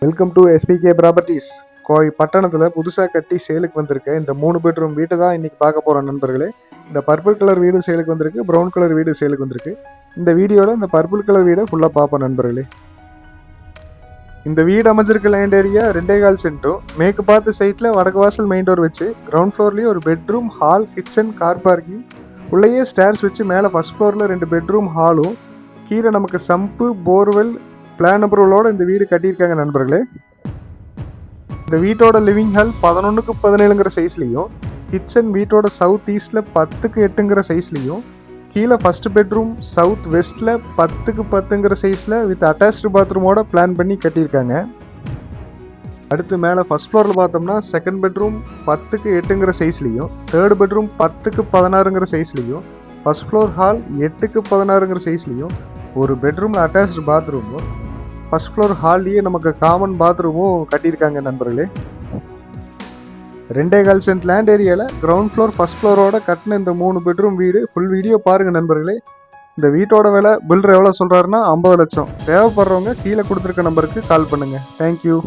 Welcome to SPK properties. Kovai பட்டணத்தில் புதுசாக கட்டி சேலுக்கு வந்திருக்க இந்த 3 பெட்ரூம் வீட்டை தான் இன்னைக்கு பார்க்க போகிறோம் நண்பர்களே. இந்த பர்பிள் கலர் வீடு சேலுக்கு வந்திருக்கு, ப்ரௌன் கலர் வீடு சேலுக்கு வந்திருக்கு. இந்த வீடியோவில் இந்த பர்பிள் கலர் வீடை ஃபுல்லாக பார்ப்போம் நண்பர்களே. இந்த வீடு அமைஞ்சிருக்க லேண்ட் ஏரியா 2.25 சென்ட்டும், மேற்கு பார்த்து சைட்டில் வடக்கு வாசல் மெயின் டோர் வச்சு கிரவுண்ட் ஃப்ளோர்லேயே ஒரு bedroom, hall, kitchen, car parking, உள்ளேயே ஸ்டேர்ஸ் வச்சு மேலே ஃபர்ஸ்ட் ஃப்ளோரில் 2 பெட்ரூம் ஹாலும், கீழே நமக்கு சம்பு, போர்வெல், பிளான் அப்ரூவலோட இந்த வீடு கட்டியிருக்காங்க நண்பர்களே. இந்த வீட்டோட லிவிங் ஹால் 11க்கு 17ங்கிற சைஸ்லையும், கிச்சன் வீட்டோட சவுத் ஈஸ்ட்ல 10க்கு 8ங்கிற சைஸ்லையும், கீழே ஃபர்ஸ்ட் பெட்ரூம் சவுத் வெஸ்ட்ல 10க்கு 10ங்கிற சைஸ்ல வித் அட்டாச்டு பாத்ரூமோட பிளான் பண்ணி கட்டியிருக்காங்க. அடுத்து மேலே ஃபர்ஸ்ட் ஃப்ளோரில் பார்த்தோம்னா செகண்ட் பெட்ரூம் 10க்கு 8ங்கிற சைஸ்லையும், தேர்ட் பெட்ரூம் 10க்கு 16ங்கிற சைஸ்லையும், ஃபர்ஸ்ட் ஃப்ளோர் ஹால் 8க்கு 16ங்கிற சைஸ்லையும், ஒரு பெட்ரூமில் அட்டாச்டு பாத்ரூமும், ஃபர்ஸ்ட் ஃப்ளோர் ஹால்லேயே நமக்கு காமன் பாத்ரூமும் கட்டியிருக்காங்க நண்பர்களே. 2.25 சென்ட் லேண்ட் ஏரியாவில் கிரவுண்ட் ஃப்ளோர் ஃபர்ஸ்ட் ஃப்ளோரோட கட்டின இந்த 3 பெட்ரூம் வீடு ஃபுல் வீடியோ பாருங்கள் நண்பர்களே. இந்த வீட்டோட விலை பில்டர் எவ்வளோ சொல்கிறாருன்னா 50 லட்சம். தேவைப்படுறவங்க கீழே கொடுத்துருக்க நம்பருக்கு கால் பண்ணுங்கள். தேங்க்யூ.